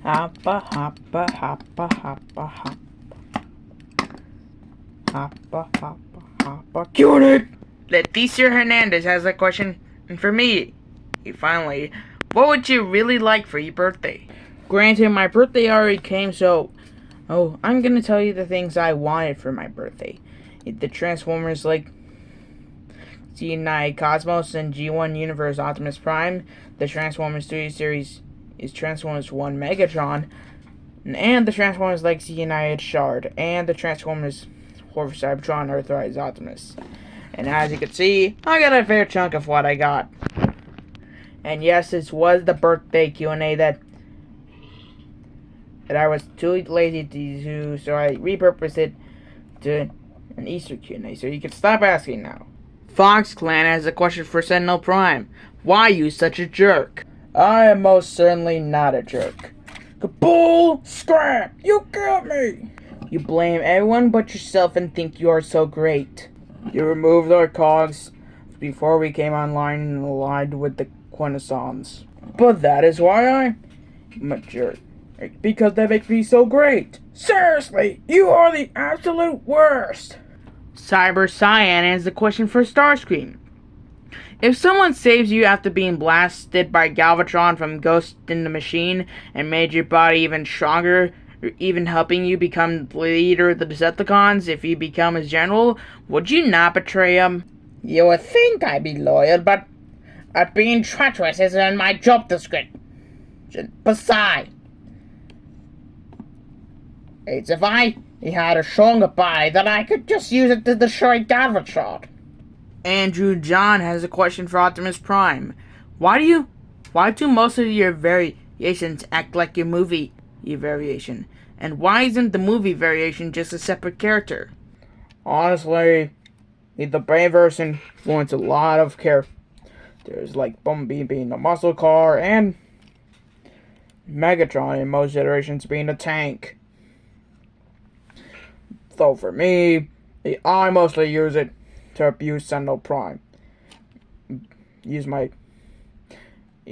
Hoppa, hoppa, hoppa, hoppa, hoppa. Hoppa, hoppa, hoppa. Q&A! Leticia Hernandez has a question for me. Finally, what would you really like for your birthday? Granted, my birthday already came, so I'm gonna tell you the things I wanted for my birthday. The Transformers like G9 Cosmos and G1 Universe Optimus Prime. The Transformers 3 series is Transformers 1 Megatron. And the Transformers Legacy United Shard. And the Transformers Horror Cybertron Earthrise Optimus. And as you can see, I got a fair chunk of what I got. And yes, this was the birthday Q&A that I was too lazy to do, so I repurposed it to an Easter Q&A, so you can stop asking now. Fox Clan has a question for Sentinel Prime. Why are you such a jerk? I am most certainly not a jerk. Bull scrap! You got me! You blame everyone but yourself and think you are so great. You removed our cogs before we came online and aligned with the Quintessons. But that is why I'm a jerk. Because they make me so great. Seriously, you are the absolute worst. Cyber Cyan has a question for Starscream. If someone saves you after being blasted by Galvatron from Ghost in the Machine and made your body even stronger, even helping you become the leader of the Decepticons if you become his general, would you not betray him? You would think I'd be loyal, but being treacherous isn't in my job description. Besides, it's if he had a stronger body, then I could just use it to destroy Galvatron. Andrew John has a question for Optimus Prime. Why do most of your variations act like your movie variation? And why isn't the movie variation just a separate character? Honestly, the Bayverse influenced a lot of characters, like Bumblebee being a muscle car, and Megatron in most iterations being a tank. So for me, I mostly use it to abuse Sentinel Prime. Use my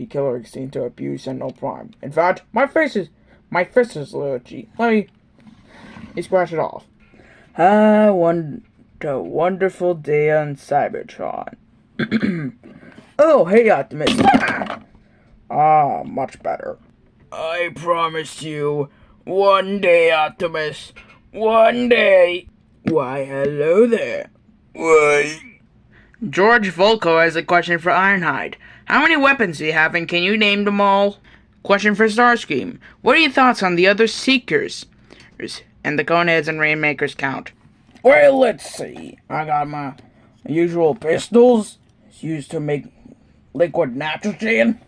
killer instinct to abuse Sentinel Prime. In fact, my fist is a little itchy. Let me scratch it off. A wonderful day on Cybertron. Oh, hey Optimus. Much better. I promised you, one day, Optimus. One day. Why, hello there. Why? George Volko has a question for Ironhide. How many weapons do you have, and can you name them all? Question for Starscream. What are your thoughts on the other Seekers and the Coneheads and Rainmakers count? Well, let's see. I got my usual pistols. It's used to make liquid nitrogen.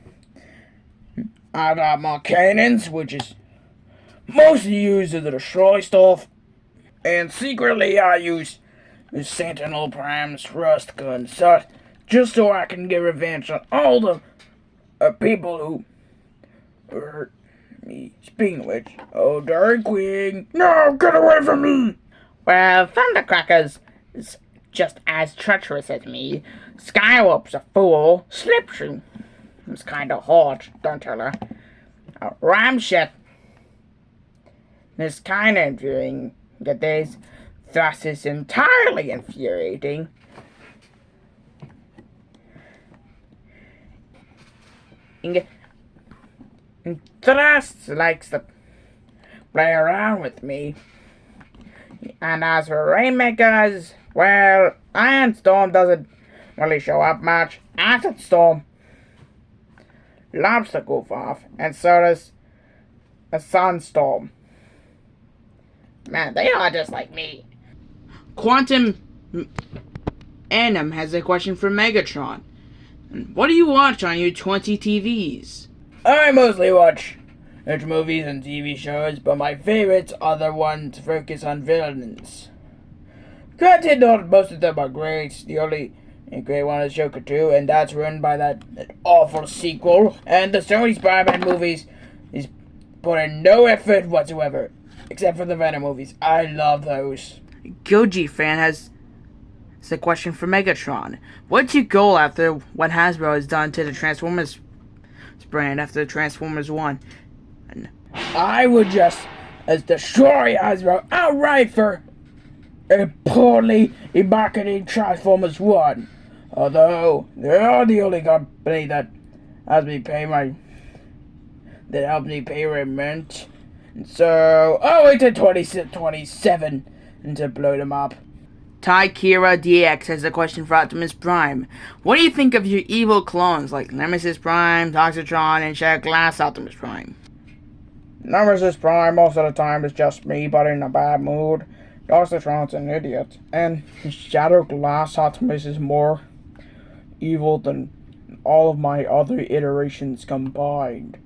I got my cannons, which is mostly used to destroy stuff. And secretly I use Sentinel Prime's rust gun, just so I can get revenge on all the people who hurt me. Speaking of which, Dairy Queen, no, get away from me! Well, Thundercrackers is just as treacherous as me. Skywarp's a fool. Slipstream is kinda hot, don't tell her. Ramjet is kinda infuriating. Get this, Thrust is entirely infuriating. Thrust likes to play around with me. And as for Rainmakers, well, Iron Storm doesn't really show up much. Acid Storm loves to goof off, and so does a Sunstorm. Man, they are just like me. Quantum Anim has a question for Megatron. What do you watch on your 20 TVs? I mostly watch movies and TV shows, but my favorites are the ones focus on villains. Granted, not most of them are great. The only great one is Joker 2, and that's ruined by that awful sequel. And the Sony Spider-Man movies is put in no effort whatsoever. Except for the Venom movies. I love those. Goji fan has a question for Megatron. What's your goal after what Hasbro has done to the Transformers brand after Transformers 1? I would just destroy Hasbro outright for a poorly marketing Transformers 1. Although, they are the only company that helps me pay rent. And so, I'll wait till 2027 and to blow them up. Kira DX has a question for Optimus Prime. What do you think of your evil clones like Nemesis Prime, Toxitron, and Shattered Glass Optimus Prime? Nemesis Prime most of the time is just me, but in a bad mood. Toxitron's an idiot, and Shattered Glass Optimus is more evil than all of my other iterations combined.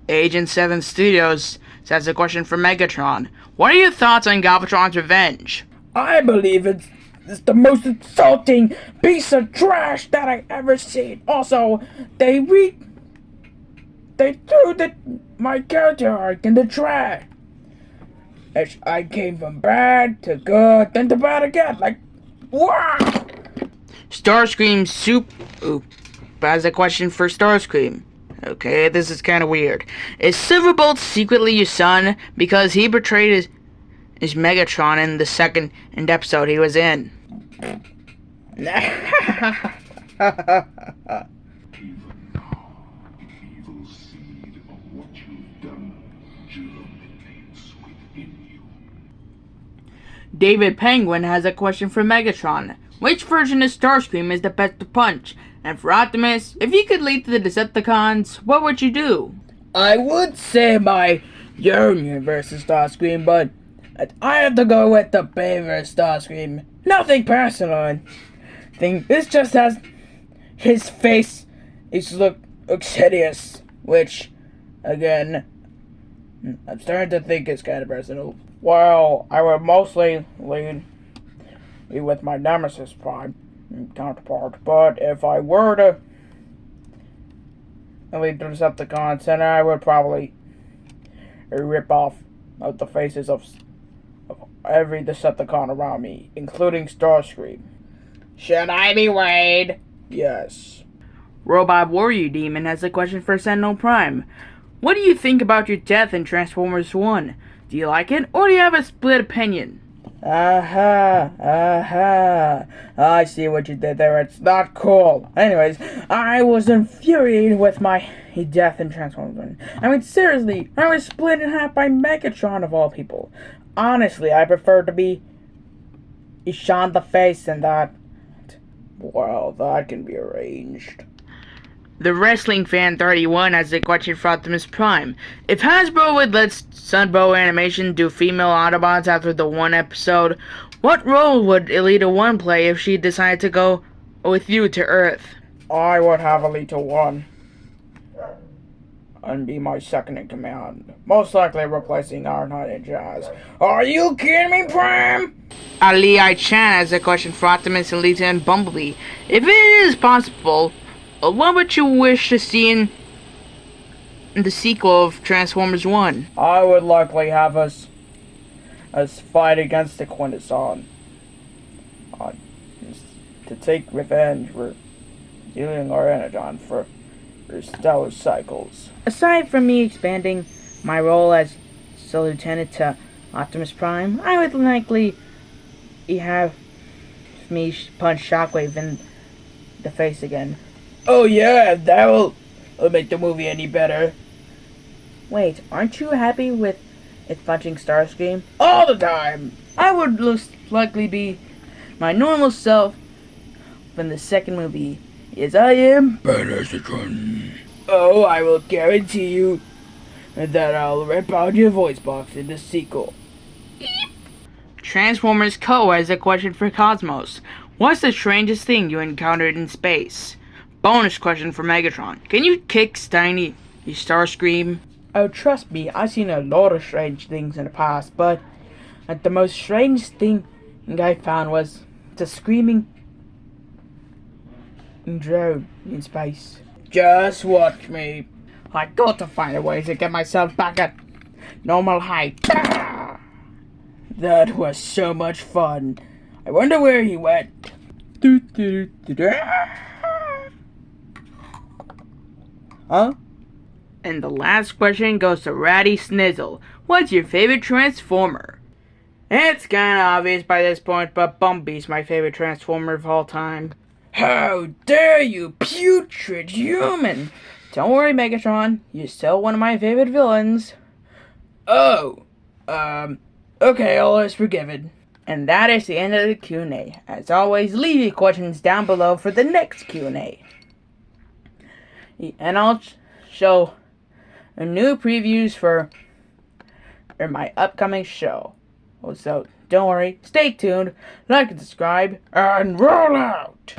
Agent 7 Studios has a question for Megatron. What are your thoughts on Galvatron's revenge? I believe it's the most insulting piece of trash that I've ever seen. Also, they threw my character arc in the trash. I came from bad to good, then to bad again. Like, wow! Starscream has a question for Starscream. Okay, this is kind of weird. Is Silverbolt secretly your son because he betrayed his Megatron in the second episode he was in? David Penguin has a question for Megatron. Which version of Starscream is the best to punch? And for Optimus, if you could lead the Decepticons, what would you do? I would say my Union versus Starscream, but I have to go with the Bay versus Starscream. Nothing personal. This just has his face looks hideous, which, again, I'm starting to think is kind of personal. Well, I would mostly lead with my Nemesis Prime counterpart, but if I were to lead the Decepticons, then I would probably rip off the faces of every Decepticon around me, including Starscream. Should I be Wade? Yes. Robot Warrior Demon has a question for Sentinel Prime. What do you think about your death in Transformers 1? Do you like it, or do you have a split opinion? I see what you did there. It's not cool. Anyways, I was infuriated with my death in Transformers 1. I mean, seriously, I was split in half by Megatron of all people. Honestly, I prefer to be shot the face than that. Well, that can be arranged. The Wrestling Fan 31 has a question for Optimus Prime. If Hasbro would let Sunbow Animation do female Autobots after the one episode, what role would Elita 1 play if she decided to go with you to Earth? I would have Elita 1 and be my second in command, most likely replacing Ironhide and Jazz. Are you kidding me, Prime? Ali Chan has a question for Optimus, Elita, and Bumblebee. If it is possible, what would you wish to see in the sequel of Transformers 1? I would likely have us fight against the Quintesson. To take revenge for stealing our Energon for stellar cycles. Aside from me expanding my role as Lieutenant to Optimus Prime, I would likely have me punch Shockwave in the face again. Oh yeah, that will make the movie any better. Wait, aren't you happy with it punching Starscream? All the time! I would most likely be my normal self when the second movie is I am Benestron. Oh, I will guarantee you that I'll rip out your voice box in the sequel. Transformers Co. has a question for Cosmos. What's the strangest thing you encountered in space? Bonus question for Megatron. Can you kick Steiny Starscream? Oh, trust me, I've seen a lot of strange things in the past, but the most strange thing I found was the screaming drone in space. Just watch me. I got to find a way to get myself back at normal height. That was so much fun. I wonder where he went. Huh? And the last question goes to Ratty Snizzle. What's your favorite Transformer? It's kinda obvious by this point, but Bumblebee's my favorite Transformer of all time. How dare you, putrid human! Don't worry, Megatron. You're still one of my favorite villains. Oh, okay, all is forgiven. And that is the end of the Q&A. As always, leave your questions down below for the next Q&A. And I'll show new previews for my upcoming show. So don't worry, stay tuned, like and subscribe, and roll out!